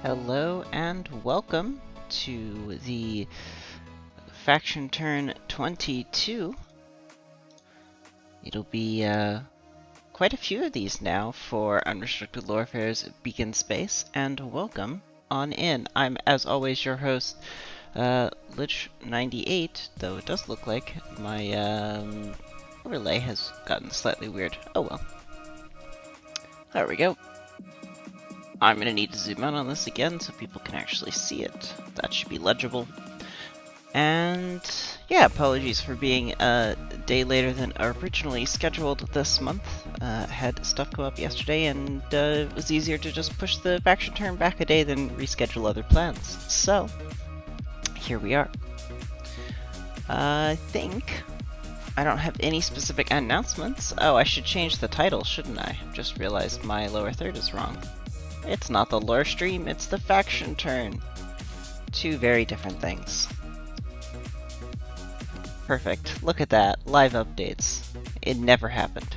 Hello and welcome to the Faction Turn 22. It'll be quite a few of these now for Unrestricted Lorefare's Beacon Space, and welcome on in. I'm, as always, your host, Lich98, though it does look like my overlay has gotten slightly weird. Oh well. There we go. I'm going to need to zoom out on this again so people can actually see it. That should be legible. And yeah, apologies for being a day later than originally scheduled this month. Had stuff come up yesterday, and it was easier to just push the faction turn back a day than reschedule other plans. So, here we are. I think I don't have any specific announcements. Oh, I should change the title, shouldn't I? Just realized my lower third is wrong. It's not the lore stream, it's the faction turn. Two very different things. Perfect. Look at that. Live updates. It never happened.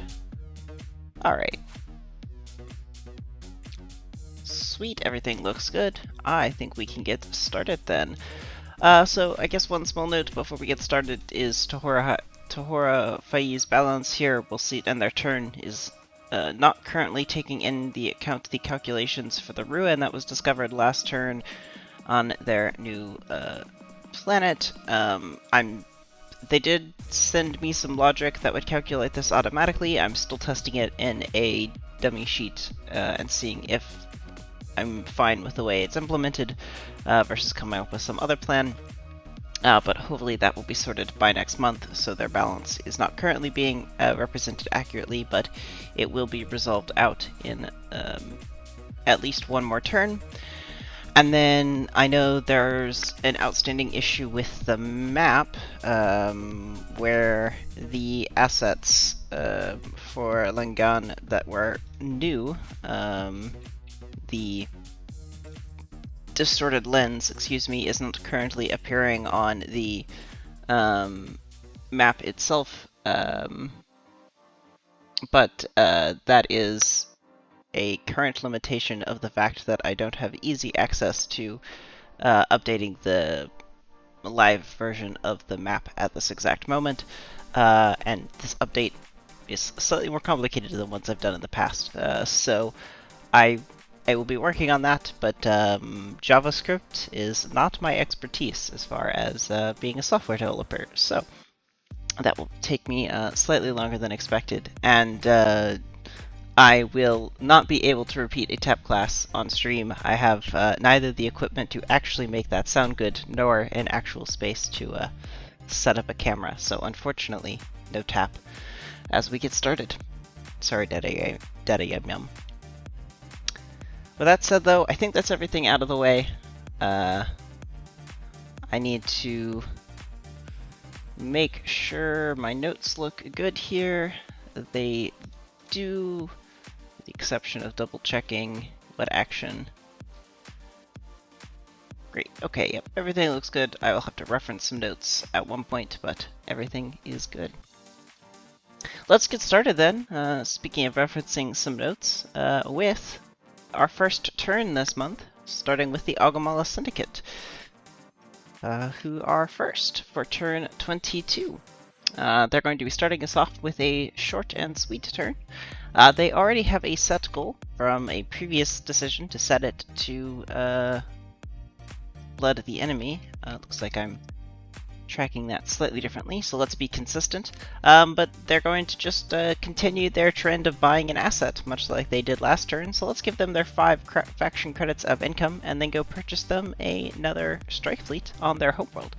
Alright. Sweet, everything looks good. I think we can get started then. So I guess one small note before we get started is Tohoraphae's balance here, we'll see, and their turn is not currently taking in the account the calculations for the ruin that was discovered last turn on their new planet. They did send me some logic that would calculate this automatically. I'm still testing it in a dummy sheet and seeing if I'm fine with the way it's implemented versus coming up with some other plan. But hopefully that will be sorted by next month, so their balance is not currently being represented accurately, but it will be resolved out in at least one more turn. And then I know there's an outstanding issue with the map, where the assets for Langan that were new, the distorted lens, isn't currently appearing on the map itself, but that is a current limitation of the fact that I don't have easy access to updating the live version of the map at this exact moment, and this update is slightly more complicated than ones I've done in the past, so I will be working on that, but JavaScript is not my expertise as far as being a software developer, so that will take me slightly longer than expected, and I will not be able to repeat a tap class on stream. I have neither the equipment to actually make that sound good, nor an actual space to set up a camera, so unfortunately, no tap as we get started. Sorry, Daddy Yum Yum. With that said, though, I think that's everything out of the way. I need to make sure my notes look good here. They do, with the exception of double checking what action. Great. Okay, yep, everything looks good. I will have to reference some notes at one point, but everything is good. Let's get started then. Speaking of referencing some notes, with our first turn this month, starting with the Agumala Syndicate, who are first for turn 22. They're going to be starting us off with a short and sweet turn. They already have a set goal from a previous decision to set it to blood the enemy. Looks like I'm tracking that slightly differently, so let's be consistent. But they're going to just continue their trend of buying an asset, much like they did last turn, so let's give them their 5 faction credits of income, and then go purchase them another strike fleet on their homeworld.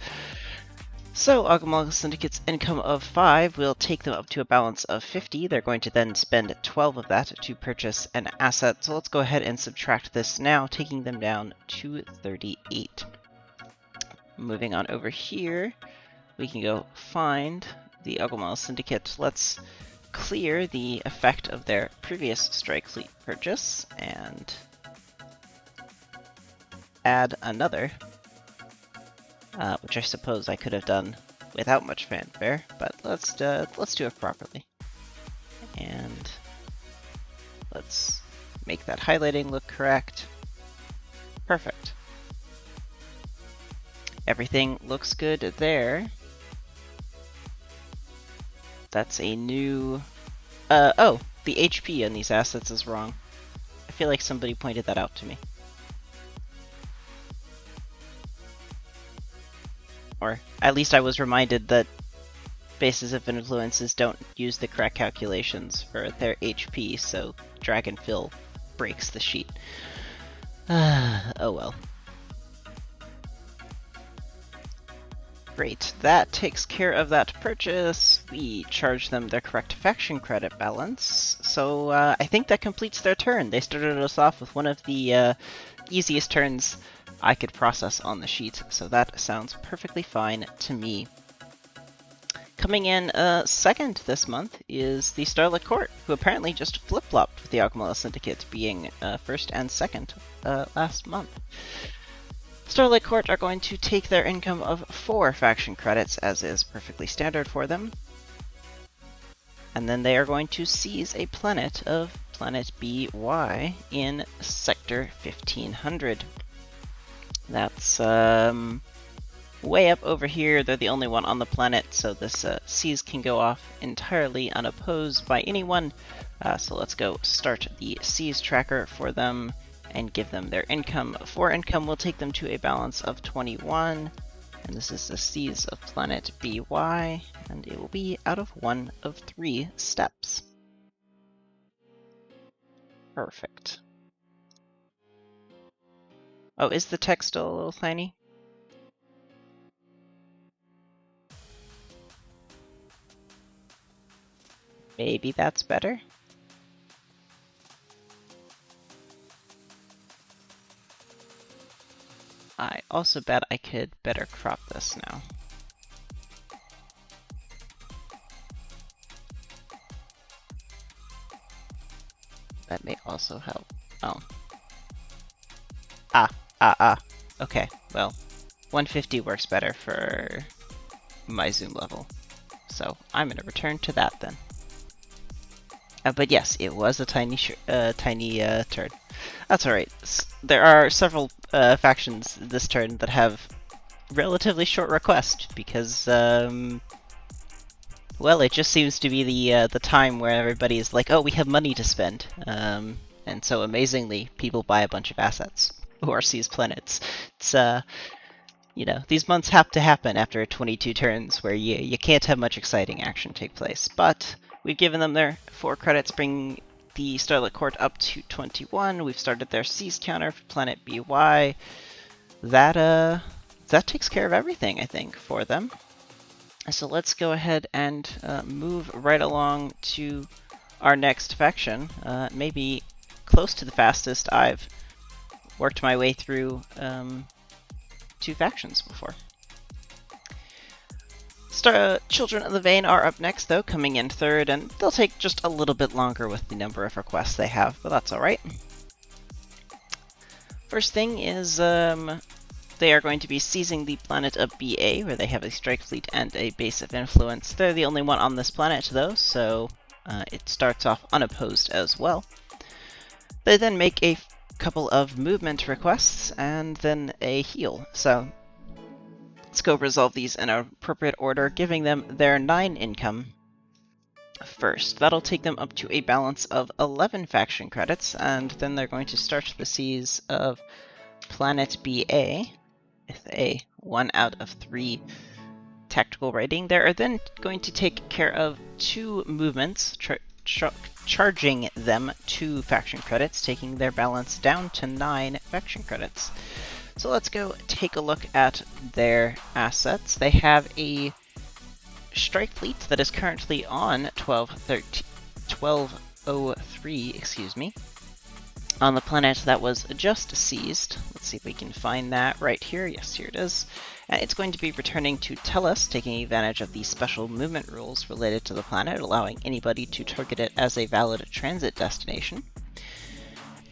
So, Agumala Syndicate's income of 5 will take them up to a balance of 50. They're going to then spend 12 of that to purchase an asset, so let's go ahead and subtract this now, taking them down to 38. Moving on over here, we can go find the Agumala Syndicate. Let's clear the effect of their previous strike fleet purchase and add another, which I suppose I could have done without much fanfare, but let's do it properly. And let's make that highlighting look correct. Perfect. Everything looks good there. That's a new... oh, the HP on these assets is wrong. I feel like somebody pointed that out to me. Or at least I was reminded that bases of influences don't use the correct calculations for their HP, so Dragonfill breaks the sheet. Oh well. Great, that takes care of that purchase. We charge them their correct faction credit balance. So I think that completes their turn. They started us off with one of the easiest turns I could process on the sheet, so that sounds perfectly fine to me. Coming in second this month is the Starlet Court, who apparently just flip-flopped with the Commonwealth Syndicate being first and second last month. Starlet Court are going to take their income of 4 faction credits, as is perfectly standard for them. And then they are going to seize a planet of Planet BY in Sector 1500. That's way up over here. They're the only one on the planet, so this seize can go off entirely unopposed by anyone. So let's go start the seize tracker for them and give them their income. 4 income will take them to a balance of 21, and this is the seize of Planet BY, and it will be out of one of 3 steps. Perfect. Oh, is the text still a little tiny? Maybe that's better? I also bet I could better crop this now. That may also help. Oh. Okay, well, 150 works better for my zoom level. So I'm going to return to that then. But yes, it was a tiny turn. That's alright. There are several factions this turn that have relatively short request because, well, it just seems to be the time where everybody is like, oh, we have money to spend, and so amazingly, people buy a bunch of assets or seize planets. It's you know, these months have to happen after 22 turns where you can't have much exciting action take place. But we've given them their 4 credits, bringing the Starlet Court up to 21. We've started their seize counter for Planet BY. That takes care of everything, I think, for them. So let's go ahead and move right along to our next faction. Maybe close to the fastest I've worked my way through 2 factions before. Children of the Vein are up next, though, coming in third, and they'll take just a little bit longer with the number of requests they have, but that's alright. First thing is, they are going to be seizing the planet of BA, where they have a strike fleet and a base of influence. They're the only one on this planet, though, so it starts off unopposed as well. They then make a couple of movement requests, and then a heal. So let's go resolve these in an appropriate order, giving them their 9 income first. That'll take them up to a balance of 11 faction credits, and then they're going to start the seize of Planet BA with a 1 out of 3 tactical rating. They are then going to take care of 2 movements, charging them 2 faction credits, taking their balance down to 9 faction credits. So let's go take a look at their assets. They have a strike fleet that is currently on 1203, excuse me, on the planet that was just seized. Let's see if we can find that right here. Yes, here it is. And it's going to be returning to Tellus, taking advantage of the special movement rules related to the planet, allowing anybody to target it as a valid transit destination.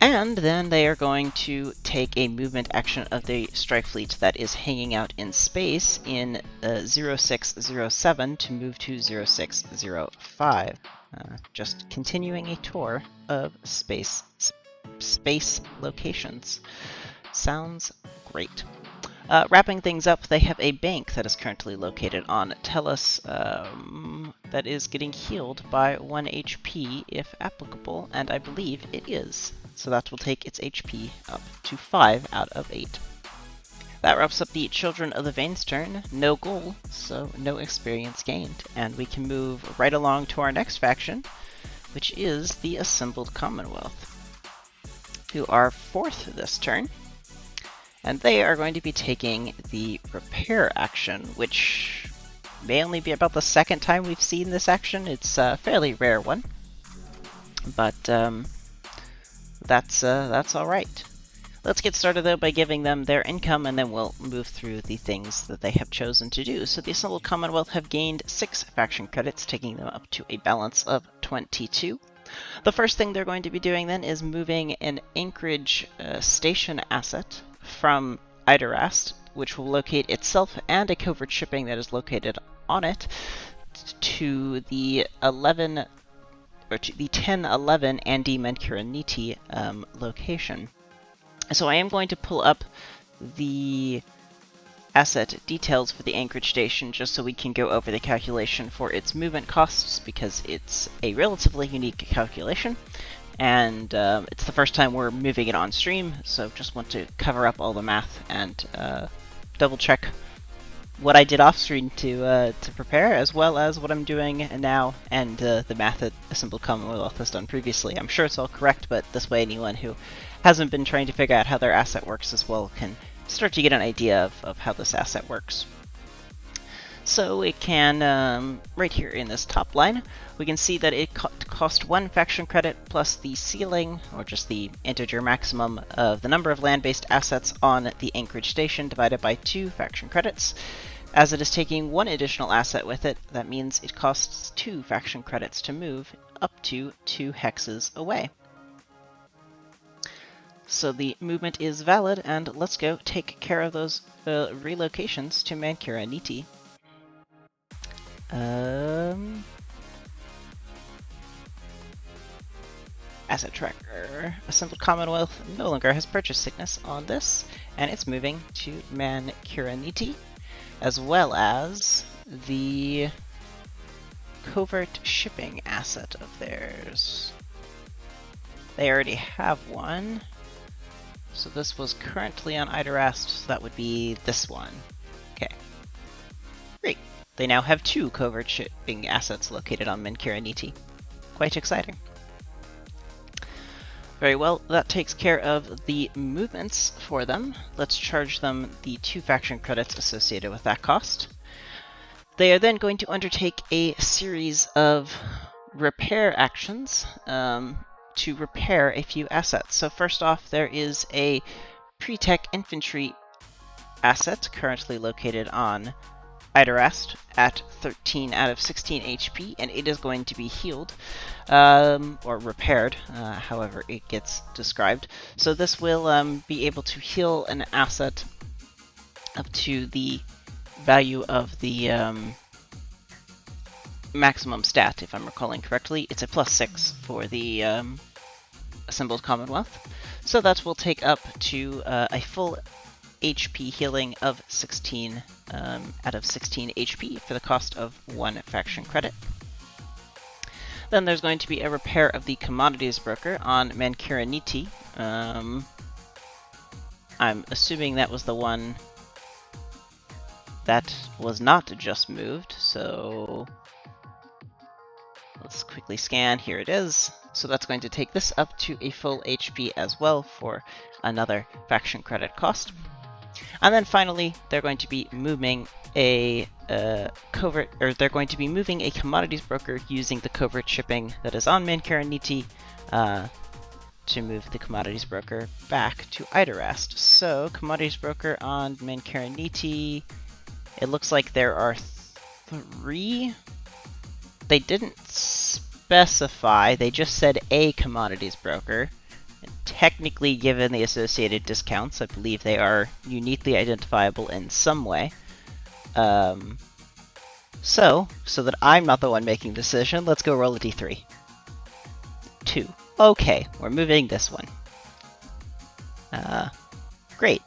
And then they are going to take a movement action of the strike fleet that is hanging out in space in 0607 to move to 0605. Just continuing a tour of space locations. Sounds great. Wrapping things up, they have a bank that is currently located on Tellus that is getting healed by 1 HP if applicable, and I believe it is. So that will take its HP up to 5 out of 8. That wraps up the Children of the Veins turn. No goal, so no experience gained. And we can move right along to our next faction, which is the Assembled Commonwealth, who are 4th this turn. And they are going to be taking the Repair action, which may only be about the 2nd time we've seen this action. It's a fairly rare one, but that's alright. Let's get started though by giving them their income, and then we'll move through the things that they have chosen to do. So the Assembled Commonwealth have gained 6 faction credits, taking them up to a balance of 22. The first thing they're going to be doing then is moving an Anchorage station asset from Idarast, which will locate itself and a covert shipping that is located on it, to the 1011 Andi Menkuraniti location. So I am going to pull up the asset details for the Anchorage station just so we can go over the calculation for its movement costs, because it's a relatively unique calculation, and it's the first time we're moving it on stream, so just want to cover up all the math and double check what I did off screen to prepare, as well as what I'm doing now, and the math that Assembled Commonwealth has done previously. I'm sure it's all correct, but this way anyone who hasn't been trying to figure out how their asset works as well can start to get an idea of how this asset works. So it can, right here in this top line, we can see that it cost 1 faction credit plus the ceiling, or just the integer maximum, of the number of land-based assets on the Anchorage station divided by 2 faction credits. As it is taking 1 additional asset with it, that means it costs 2 faction credits to move up to 2 hexes away. So the movement is valid, and let's go take care of those relocations to Menkuraniti. Asset tracker. Assembled Commonwealth no longer has purchase sickness on this, and it's moving to Menkuraniti, as well as the covert shipping asset of theirs. They already have one. So this was currently on Idarast, so that would be this one. Okay. Great. They now have 2 covert shipping assets located on Menkuraniti. Quite exciting. Very well, that takes care of the movements for them. Let's charge them the 2 faction credits associated with that cost. They are then going to undertake a series of repair actions to repair a few assets. So first off, there is a pre-tech infantry asset currently located on Idarast at 13 out of 16 HP, and it is going to be healed, or repaired, however it gets described. So this will be able to heal an asset up to the value of the maximum stat, if I'm recalling correctly. It's a +6 for the Assembled Commonwealth. So that will take up to a full HP healing of 16 out of 16 HP for the cost of 1 faction credit. Then there's going to be a repair of the commodities broker on Menkuraniti. I'm assuming that was the one that was not just moved, so let's quickly scan. Here it is. So that's going to take this up to a full HP as well for another faction credit cost. And then finally, they're going to be moving a they're going to be moving a commodities broker using the covert shipping that is on Menkuraniti to move the commodities broker back to Idarast. So commodities broker on Menkuraniti, it looks like there are 3. They didn't specify, they just said a commodities broker. And technically, given the associated discounts, I believe they are uniquely identifiable in some way. So that I'm not the one making the decision, let's go roll a d3. 2. Okay, we're moving this one. Great.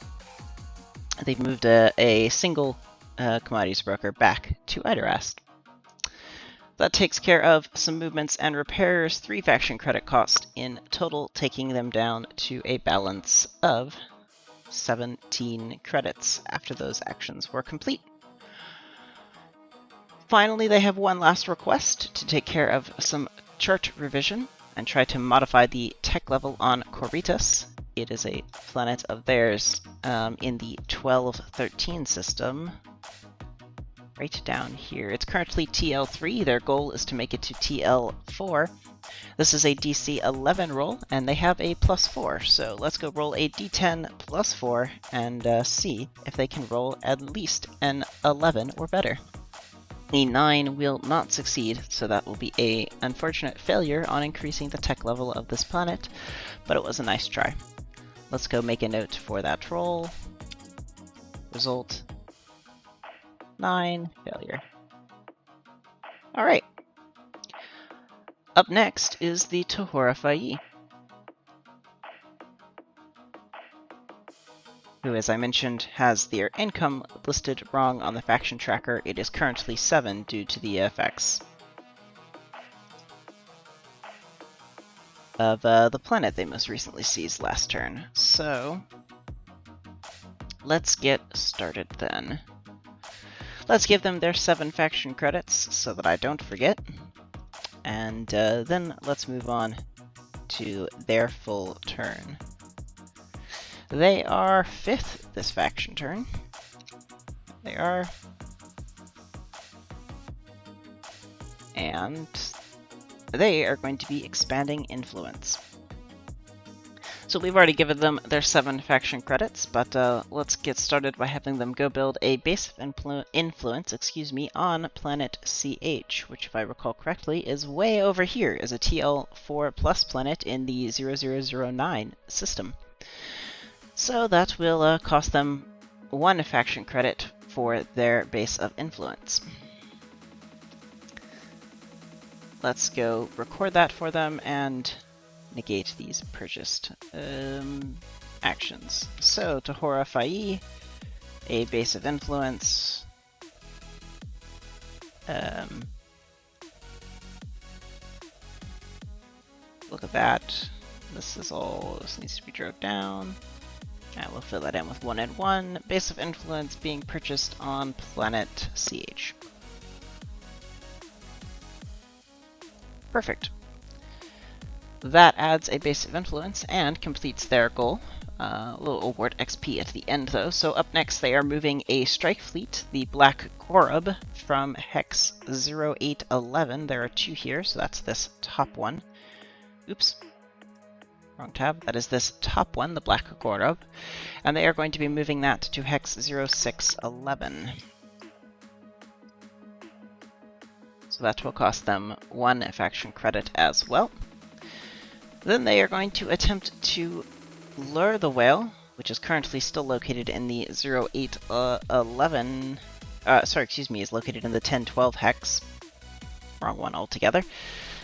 they've moved a single commodities broker back to Idarast. That takes care of some movements and repairs, 3 faction credit cost in total, taking them down to a balance of 17 credits after those actions were complete. Finally, they have one last request to take care of some chart revision and try to modify the tech level on Coritas. It is a planet of theirs in the 1213 system. Right down here. It's currently TL3. Their goal is to make it to TL4. This is a DC 11 roll, and they have a +4. So let's go roll a D10 +4 and see if they can roll at least an 11 or better. A 9 will not succeed, so that will be a unfortunate failure on increasing the tech level of this planet, but it was a nice try. Let's go make a note for that roll. Result: 9, failure. Alright. Up next is the Tohoraphae, who, as I mentioned, has their income listed wrong on the faction tracker. It is currently 7 due to the effects of the planet they most recently seized last turn. So, let's get started then. Let's give them their 7 faction credits so that I don't forget. And then let's move on to their full turn. They are 5th this faction turn. They are. And they are going to be expanding influence. So we've already given them their 7 faction credits, but let's get started by having them go build a base of influence, on planet CH, which, if I recall correctly, is way over here as a TL4 plus planet in the 0009 system. So that will cost them 1 faction credit for their base of influence. Let's go record that for them and negate these purchased actions. So, Tohoraphae, a base of influence. Look at that. This needs to be drove down. And we'll fill that in with 1 and 1. Base of influence being purchased on planet CH. Perfect. That adds a base of influence and completes their goal. We'll award XP at the end, though. So up next, they are moving a strike fleet, the Black Gorub, from Hex 0811. There are 2 here, so that's this top one. Oops. Wrong tab. That is this top one, the Black Gorub. And they are going to be moving that to Hex 0611. So that will cost them 1 faction credit as well. Then they are going to attempt to lure the whale, which is currently still located in the 0811. Is located in the 1012 hex. Wrong one altogether.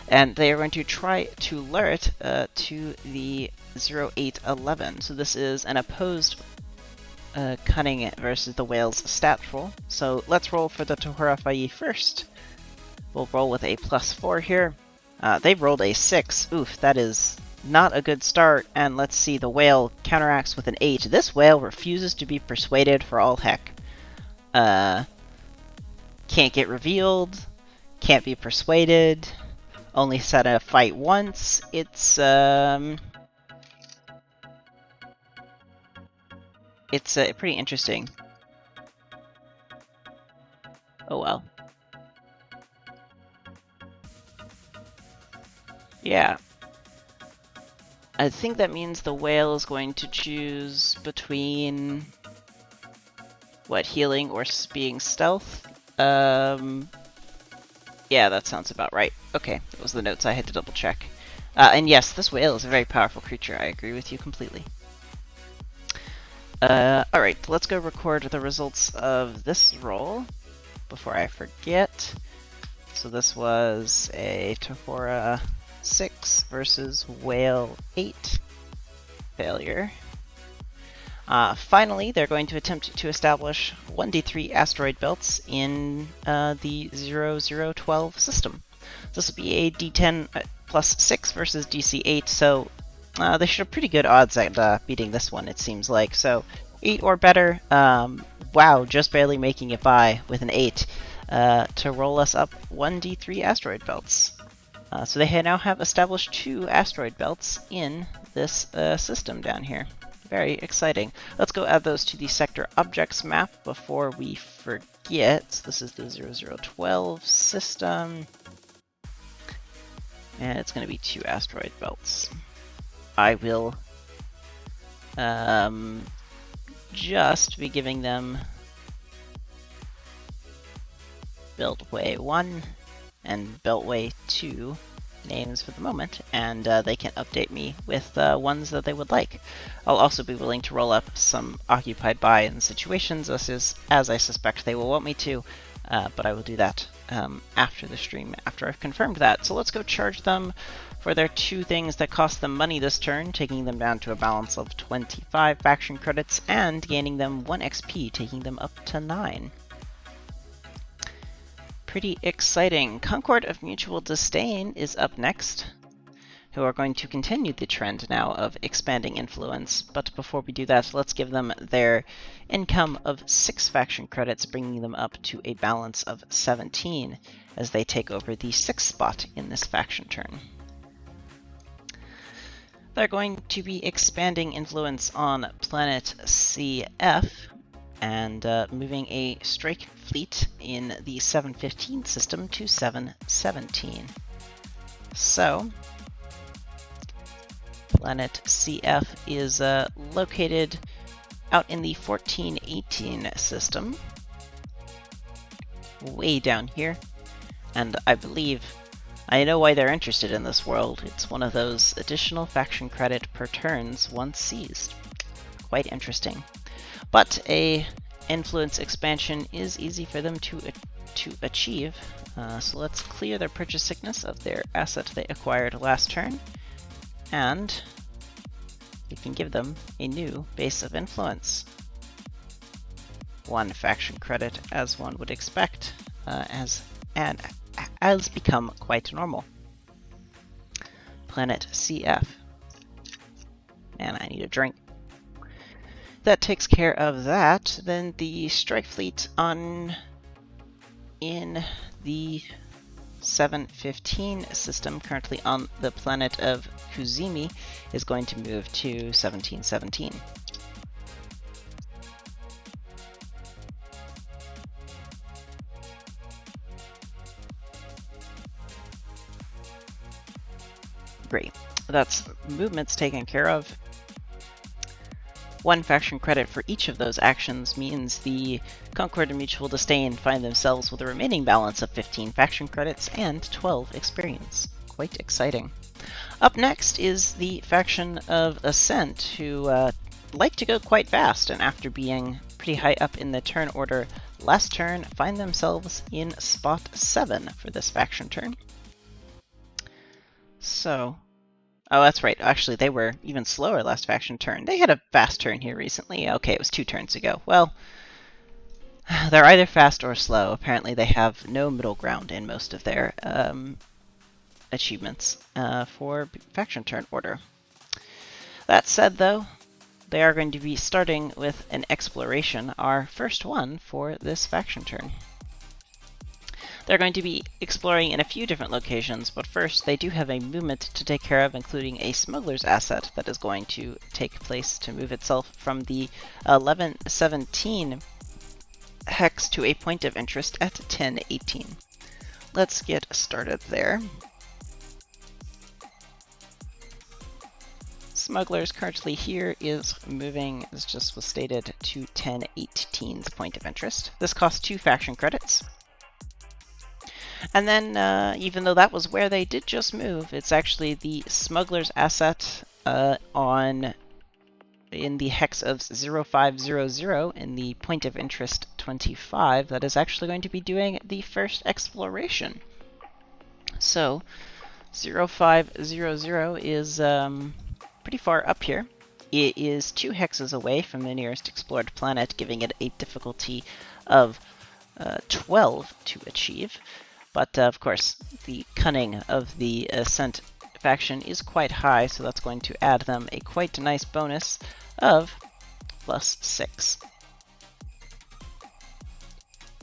And they are going to try to lure it to the 0811. So this is an opposed cunning versus the whale's stat roll. So let's roll for the Tohoraphae first. We'll roll with a +4 here. They've rolled a 6. Oof, that is not a good start. And let's see, the whale counteracts with an 8. This whale refuses to be persuaded for all heck. Can't get revealed. Can't be persuaded. Only set a fight once. It's pretty interesting. Oh well. Yeah. I think that means the whale is going to choose between healing or being stealth? Yeah, that sounds about right. Okay, that was the notes I had to double check. And yes, this whale is a very powerful creature. I agree with you completely. Alright, let's go record the results of this roll before I forget. So this was a Tohora 6 versus Whale 8. Failure. Finally, they're going to attempt to establish 1d3 asteroid belts in the 0012 system. This will be a d10 plus 6 versus DC 8, so they should have pretty good odds at beating this one, it seems like. So 8 or better. Wow, just barely making it by with an 8 to roll us up 1d3 asteroid belts. So they now have established 2 asteroid belts in this system down here. Very exciting. Let's go add those to the sector objects map before we forget. So this is the 0012 system. And it's going to be 2 asteroid belts. I will just be giving them Beltway 1 and Beltway 2 names for the moment, and they can update me with ones that they would like. I'll also be willing to roll up some occupied by in situations, as I suspect they will want me to, but I will do that after the stream, after I've confirmed that. So let's go charge them for their 2 things that cost them money this turn, taking them down to a balance of 25 faction credits, and gaining them 1 XP, taking them up to 9. Pretty exciting. Concord of Mutual Disdain is up next, who are going to continue the trend now of expanding influence. But before we do that, let's give them their income of 6 faction credits, bringing them up to a balance of 17 as they take over the 6th spot in this faction turn. They're going to be expanding influence on planet CF, and moving a strike fleet in the 715 system to 717. So, planet CF is located out in the 1418 system, way down here, and I know why they're interested in this world. It's one of those additional faction credit per turns once seized. Quite interesting. But a influence expansion is easy for them to achieve, so let's clear their purchase sickness of their asset they acquired last turn, and we can give them a new base of influence. 1 faction credit, as one would expect, as become quite normal. Planet CF. Man, I need a drink. That takes care of that. Then the strike fleet in the 715 system, currently on the planet of Kuzimi, is going to move to 1717. Great. That's movements taken care of. 1 faction credit for each of those actions means the Concord and Mutual Disdain find themselves with a remaining balance of 15 faction credits and 12 experience. Quite exciting. Up next is the faction of Ascent, who like to go quite fast, and after being pretty high up in the turn order last turn, find themselves in spot 7 for this faction turn. So, oh, that's right. Actually, they were even slower last faction turn. They had a fast turn here recently. Okay, it was 2 turns ago. Well, they're either fast or slow. Apparently, they have no middle ground in most of their achievements for faction turn order. That said, though, they are going to be starting with an exploration, our first one for this faction turn. They're going to be exploring in a few different locations, but first they do have a movement to take care of, including a smuggler's asset that is going to take place to move itself from the 1117 hex to a point of interest at 1018. Let's get started there. Smugglers currently here is moving, as just was stated, to 1018's point of interest. This costs 2 faction credits. And then, even though that was where they did just move, it's actually the smuggler's asset in the hex of 0500 in the point of interest 25 that is actually going to be doing the first exploration. So 0500 is pretty far up here, It is 2 hexes away from the nearest explored planet, giving it a difficulty of 12 to achieve. But of course, the cunning of the Ascent faction is quite high, so that's going to add them a quite nice bonus of +6.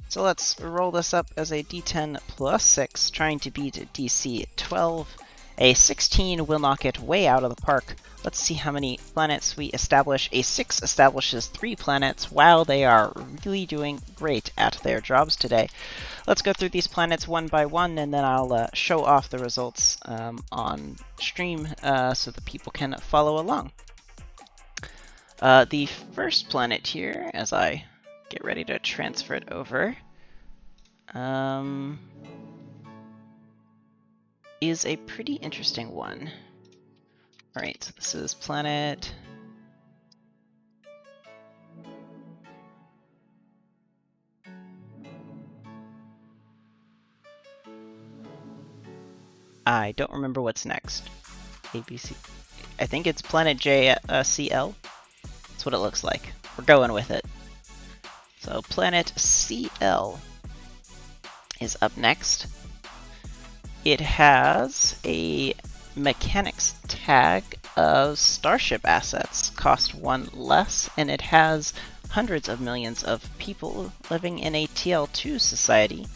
So let's roll this up as a d10 plus 6, trying to beat DC 12. A 16 will knock it way out of the park. Let's see how many planets we establish. A 6 establishes 3 planets. Wow, they are really doing great at their jobs today. Let's go through these planets one by one, and then I'll show off the results on stream so that people can follow along. The first planet here, as I get ready to transfer it over, is a pretty interesting one. Alright, so this is planet... I don't remember what's next. ABC. I think it's planet JCL. That's what it looks like. We're going with it. So planet CL is up next. It has a mechanics tag of starship assets, cost 1 less, and it has hundreds of millions of people living in a TL2 society.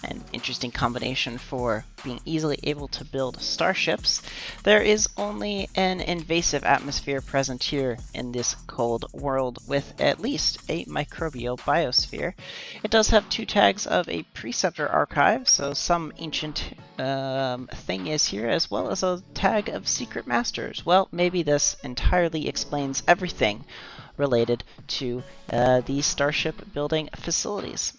An interesting combination for being easily able to build starships. There is only an invasive atmosphere present here in this cold world with at least a microbial biosphere. It does have 2 tags of a preceptor archive, so some ancient thing is here, as well as a tag of secret masters. Well, maybe this entirely explains everything related to the starship building facilities.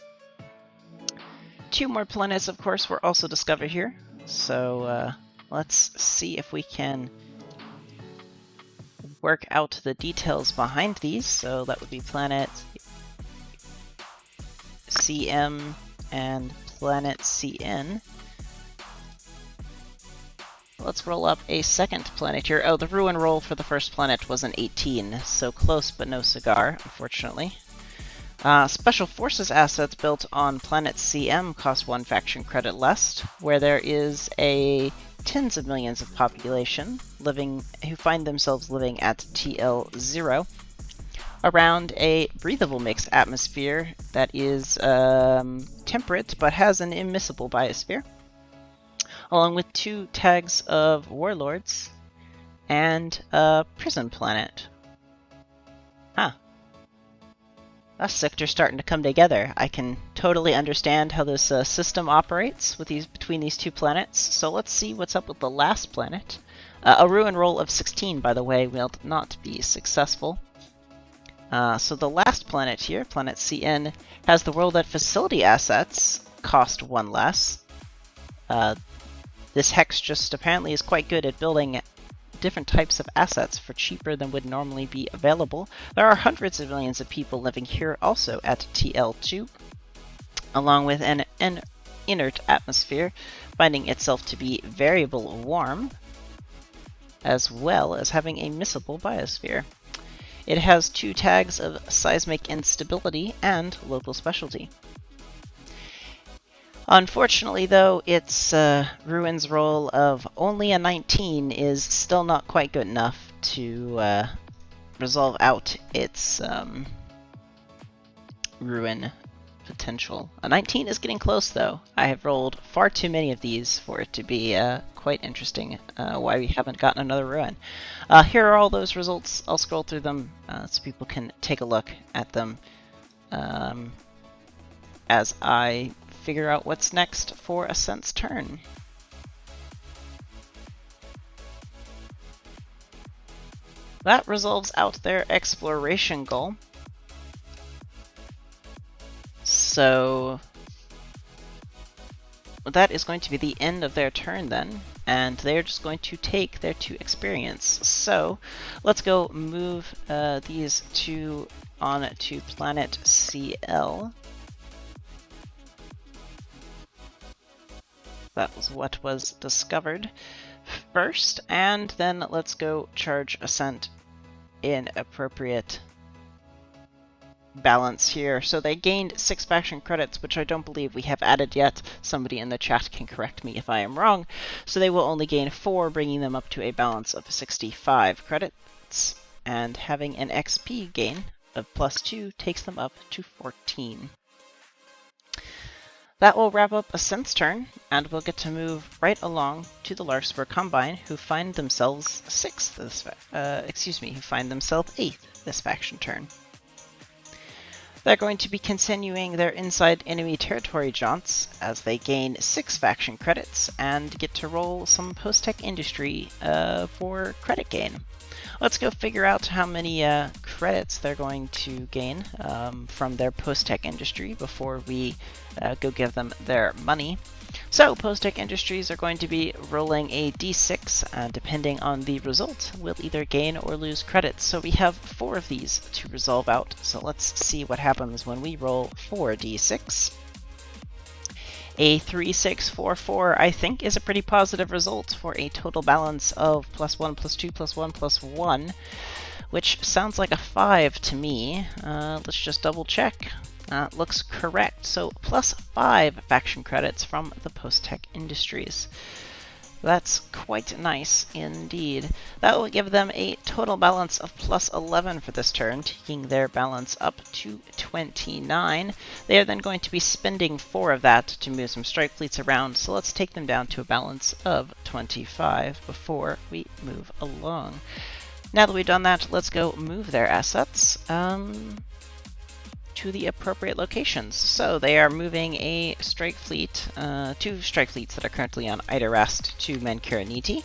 2 more planets, of course, were also discovered here, so let's see if we can work out the details behind these. So that would be planet CM and planet CN. Let's roll up a second planet here. Oh, the ruin roll for the first planet was an 18, so close but no cigar, unfortunately. Special Forces assets built on planet CM cost 1 faction credit less, where there is a tens of millions of population who find themselves living at TL0 around a breathable mixed atmosphere that is temperate but has an immiscible biosphere, along with 2 tags of warlords and a prison planet. Huh. Us sectors starting to come together. I can totally understand how this system operates with between these 2 planets. So let's see what's up with the last planet. A ruin roll of 16, by the way, will not be successful. So the last planet here, planet CN, has the world at facility assets, cost 1 less. This hex just apparently is quite good at building different types of assets for cheaper than would normally be available. There are hundreds of millions of people living here also at TL2, along with an inert atmosphere, finding itself to be variable warm, as well as having a miscible biosphere. It has 2 tags of seismic instability and local specialty. Unfortunately, though, its ruins roll of only a 19 is still not quite good enough to resolve out its ruin potential. A 19 is getting close, though. I have rolled far too many of these for it to be quite interesting why we haven't gotten another ruin. Here are all those results. I'll scroll through them so people can take a look at them as I figure out what's next for Ascent's turn. That resolves out their exploration goal. So that is going to be the end of their turn then, and they're just going to take their 2 experience. So let's go move these 2 on to planet CL. That was what was discovered first, and then let's go charge Ascent an appropriate balance here. So they gained 6 faction credits, which I don't believe we have added yet. Somebody in the chat can correct me if I am wrong. So they will only gain 4, bringing them up to a balance of 65 credits. And having an XP gain of +2 takes them up to 14. That will wrap up Ascent's turn, and we'll get to move right along to the Larkspur Combine, who find themselves 8th this faction turn. They're going to be continuing their inside enemy territory jaunts as they gain 6 faction credits and get to roll some post-tech industry for credit gain. Let's go figure out how many credits they're going to gain from their post-tech industry before we go give them their money. So, post-tech industries are going to be rolling a d6, and depending on the result, we'll either gain or lose credits. So we have 4 of these to resolve out, so let's see what happens when we roll 4 d6. A 3, 6, 4, 4, I think, is a pretty positive result for a total balance of +1, +2, +1, +1, which sounds like a 5 to me. Let's just double check. Looks correct. So +5 faction credits from the post-tech industries. That's quite nice indeed. That will give them a total balance of +11 for this turn, taking their balance up to 29. They are then going to be spending 4 of that to move some strike fleets around, so let's take them down to a balance of 25 before we move along. Now that we've done that, let's go move their assets to the appropriate locations. So they are moving a strike fleet, 2 strike fleets that are currently on Idarast to Mancuraniti.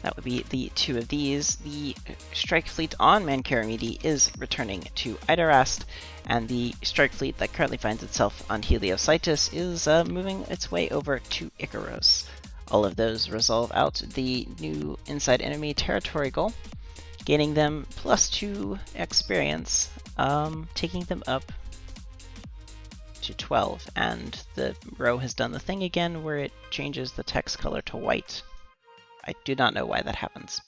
That would be the 2 of these. The strike fleet on Mancuraniti is returning to Idarast, and the strike fleet that currently finds itself on Heliocytus is moving its way over to Icaros. All of those resolve out the new inside enemy territory goal, gaining them +2 experience, taking them up to 12. And the row has done the thing again where it changes the text color to white. I do not know why that happens.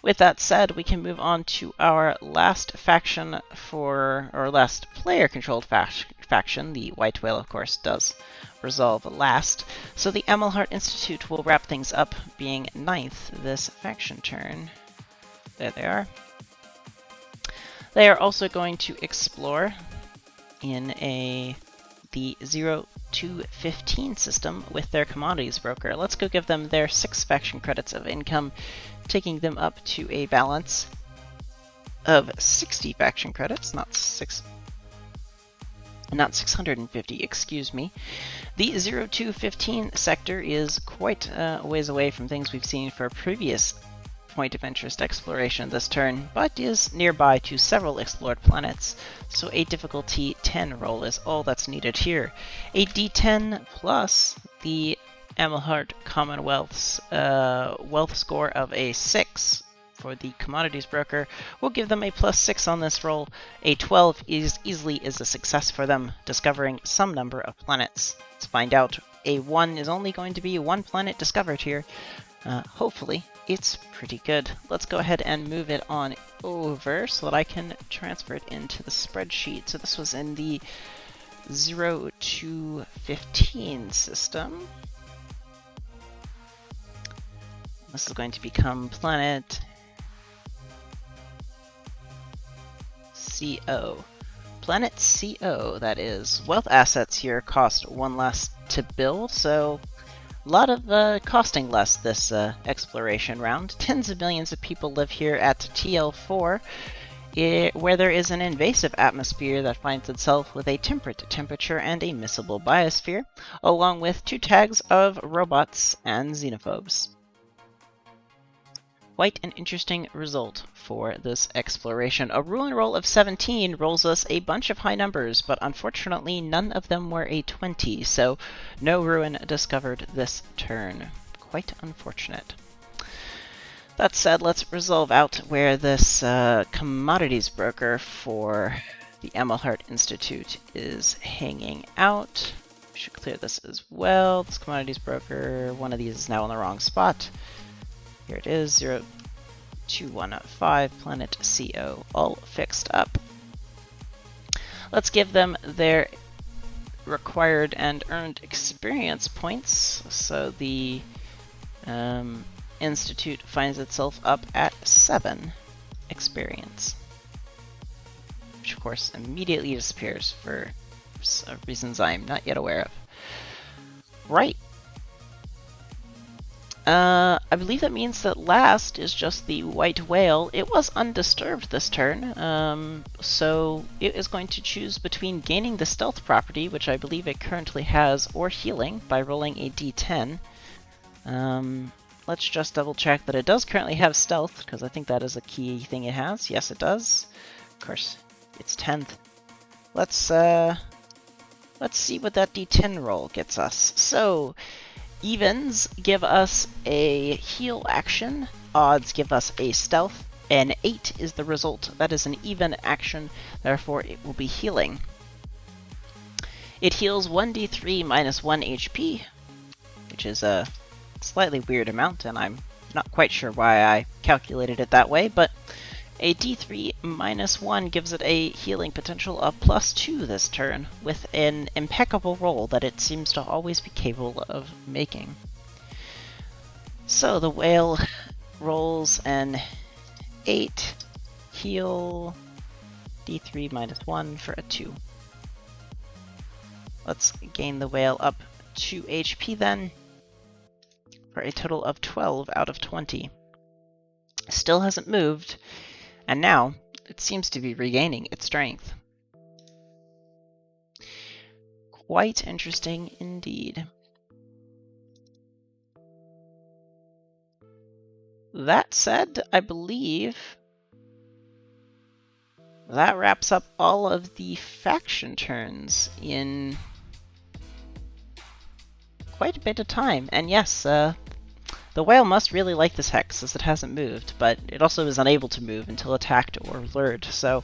With that said, we can move on to our last faction or last player-controlled faction. The White Whale, of course, does resolve last. So the Amelhart Institute will wrap things up, being 9th this faction turn. There they are. They are also going to explore in the 0 to 15 system with their commodities broker. Let's go give them their 6 faction credits of income, taking them up to a balance of 60 faction credits, not 650, excuse me. The 0 to 15 sector is quite a ways away from things we've seen for previous point of interest exploration this turn, but is nearby to several explored planets, so a difficulty 10 roll is all that's needed here. A d10 plus the Amelhart Commonwealth's wealth score of a 6 for the commodities broker will give them a +6 on this roll. A 12 easily is a success for them, discovering some number of planets. Let's find out. A 1 is only going to be 1 planet discovered here. Hopefully, it's pretty good. Let's go ahead and move it on over so that I can transfer it into the spreadsheet. So this was in the 0 to 15 system. This is going to become planet CO. Planet CO, that is. Wealth assets here cost 1 less to build, so a lot of costing less this exploration round. Tens of millions of people live here at TL4, where there is an invasive atmosphere that finds itself with a temperate temperature and a missable biosphere, along with 2 tags of robots and xenophobes. Quite an interesting result for this exploration. A ruin roll of 17 rolls us a bunch of high numbers, but unfortunately none of them were a 20, so no ruin discovered this turn. Quite unfortunate. That said, let's resolve out where this commodities broker for the Amelhart Institute is hanging out. We should clear this as well. This commodities broker, one of these is now in the wrong spot. Here it is, 0215, planet CO, all fixed up. Let's give them their required and earned experience points. So the Institute finds itself up at 7 experience. Which of course immediately disappears for reasons I'm not yet aware of. Right. I believe that means that last is just the white whale. It was undisturbed this turn, so it is going to choose between gaining the stealth property, which I believe it currently has, or healing by rolling a d10. Let's just double check that it does currently have stealth, because I think that is a key thing it has. Yes, it does. Of course, it's 10th. Let's see what that d10 roll gets us. So, evens give us a heal action, odds give us a stealth, and 8 is the result. That is an even action, therefore it will be healing. It heals 1d3 minus 1 HP, which is a slightly weird amount, and I'm not quite sure why I calculated it that way, but a d3 minus 1 gives it a healing potential of +2 this turn, with an impeccable roll that it seems to always be capable of making. So the whale rolls an 8, heal, d3 minus 1 for a 2. Let's gain the whale up 2 HP then, for a total of 12 out of 20. Still hasn't moved, and now it seems to be regaining its strength. Quite interesting indeed. That said, I believe that wraps up all of the faction turns in quite a bit of time. And yes, the whale must really like this hex, as it hasn't moved, but it also is unable to move until attacked or lured, so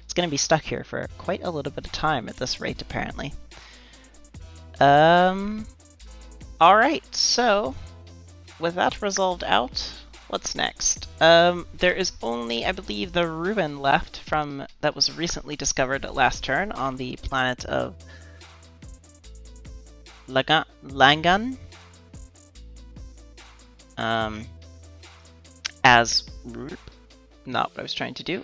it's going to be stuck here for quite a little bit of time at this rate, apparently. Alright, so with that resolved out, what's next? There is only, I believe, the ruin left from that was recently discovered last turn on the planet of Langan. As not what I was trying to do.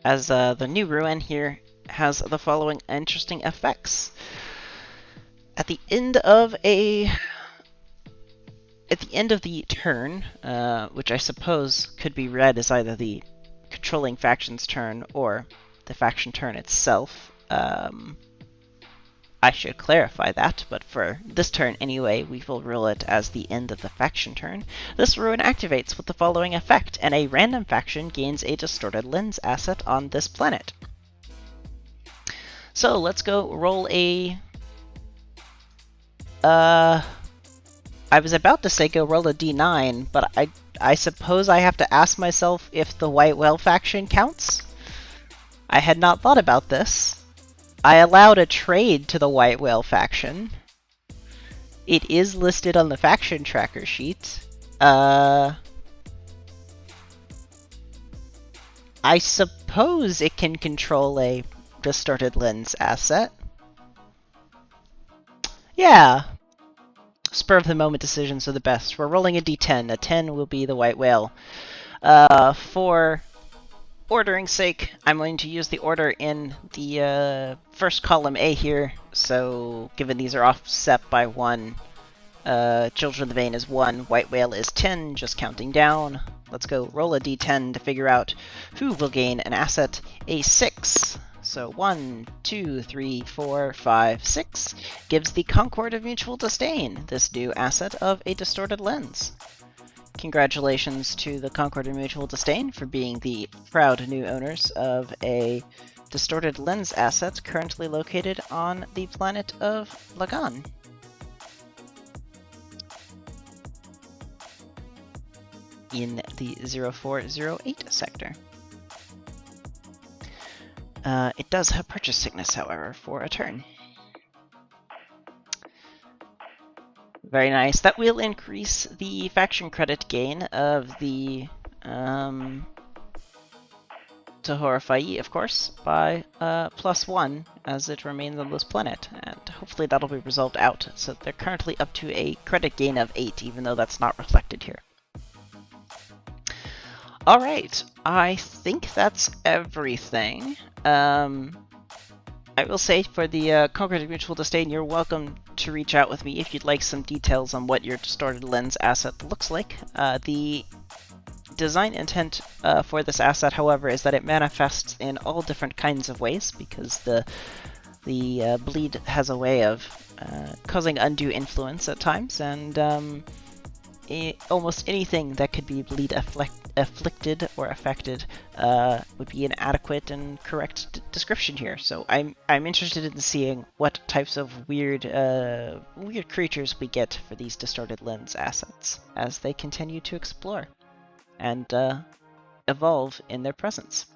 As the new ruin here has the following interesting effects. At the end of the turn, which I suppose could be read as either the controlling faction's turn or the faction turn itself. I should clarify that, but for this turn anyway, we will rule it as the end of the faction turn. This ruin activates with the following effect, and a random faction gains a distorted lens asset on this planet. So let's go roll a... I was about to say go roll a d9, but I suppose I have to ask myself if the White Whale faction counts? I had not thought about this. I allowed a trade to the White Whale faction. It is listed on the faction tracker sheet. I suppose it can control a distorted lens asset. Yeah. Spur of the moment decisions are the best. We're rolling a d10. A 10 will be the White Whale. For ordering's sake, I'm going to use the order in the first column A here. So, given these are offset by 1, Children of the Vein is 1, White Whale is 10, just counting down. Let's go roll a d10 to figure out who will gain an asset. A 6. So 1, 2, 3, 4, 5, 6 gives the Concord of Mutual Disdain this new asset of a distorted lens. Congratulations to the Concord of Mutual Disdain for being the proud new owners of a distorted lens asset currently located on the planet of Lagan. In the 0408 sector. It does have purchase sickness, however, for a turn. Very nice. That will increase the faction credit gain of the Tohoraphae, of course, by +1 as it remains on this planet, and hopefully that'll be resolved out. So they're currently up to a credit gain of 8, even though that's not reflected here. Alright, I think that's everything. I will say for the Concord Mutual Disdain, you're welcome to reach out with me if you'd like some details on what your distorted lens asset looks like. The design intent for this asset, however, is that it manifests in all different kinds of ways, because the bleed has a way of causing undue influence at times, and almost anything that could be bleed afflicted or affected would be an adequate and correct description here. So I'm interested in seeing what types of weird creatures we get for these distorted lens assets as they continue to explore and evolve in their presence.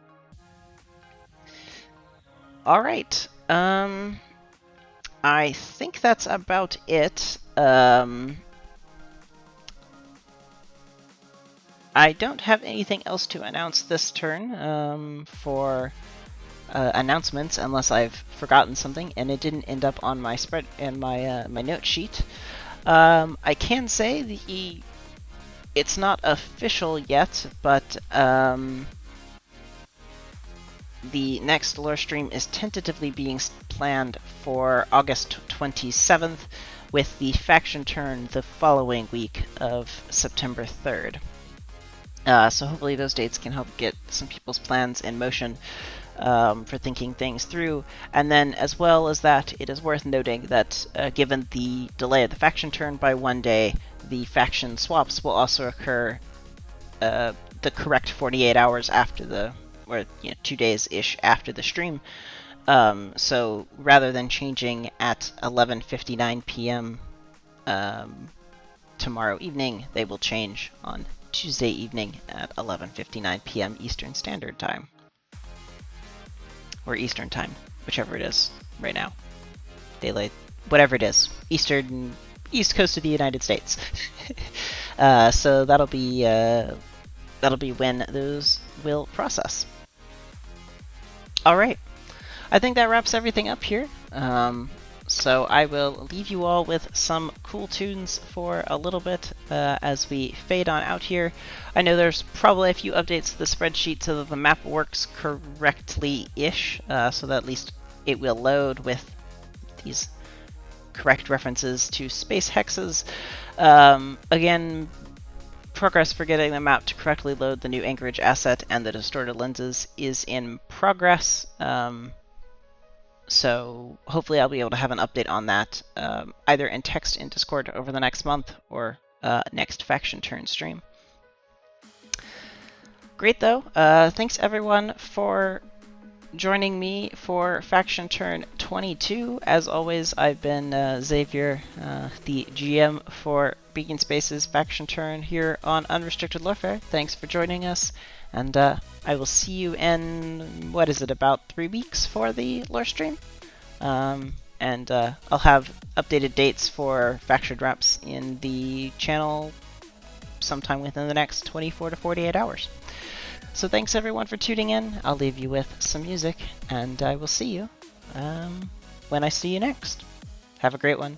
All right, I think that's about it. I don't have anything else to announce this turn for announcements, unless I've forgotten something and it didn't end up on my spread and my note sheet. I can say it's not official yet, but the next lore stream is tentatively being planned for August 27th, with the faction turn the following week of September 3rd. So hopefully those dates can help get some people's plans in motion for thinking things through. And then, as well as that, it is worth noting that given the delay of the faction turn by 1 day, the faction swaps will also occur the correct 48 hours after or 2 days-ish after the stream. So rather than changing at 11:59 p.m. Tomorrow evening, they will change on Tuesday evening at 11:59 p.m. Eastern Standard Time. Or Eastern Time, whichever it is right now. Daylight, whatever it is. East Coast of the United States. So that'll be when those will process. Alright, I think that wraps everything up here. So I will leave you all with some cool tunes for a little bit as we fade on out here. I know there's probably a few updates to the spreadsheet so that the map works correctly-ish, so that at least it will load with these correct references to space hexes. Again, progress for getting the map to correctly load the new anchorage asset and the distorted lenses is in progress. So hopefully I'll be able to have an update on that either in text in Discord over the next month or next faction turn stream. Great though. Thanks everyone for joining me for faction turn 22. As always, I've been Xavier, the GM for Beacon Space's faction turn here on Unrestricted Warfare. Thanks for joining us, and I will see you in, about 3 weeks for the lore stream. And I'll have updated dates for faction wraps in the channel sometime within the next 24 to 48 hours. So thanks everyone for tuning in. I'll leave you with some music, and I will see you when I see you next. Have a great one.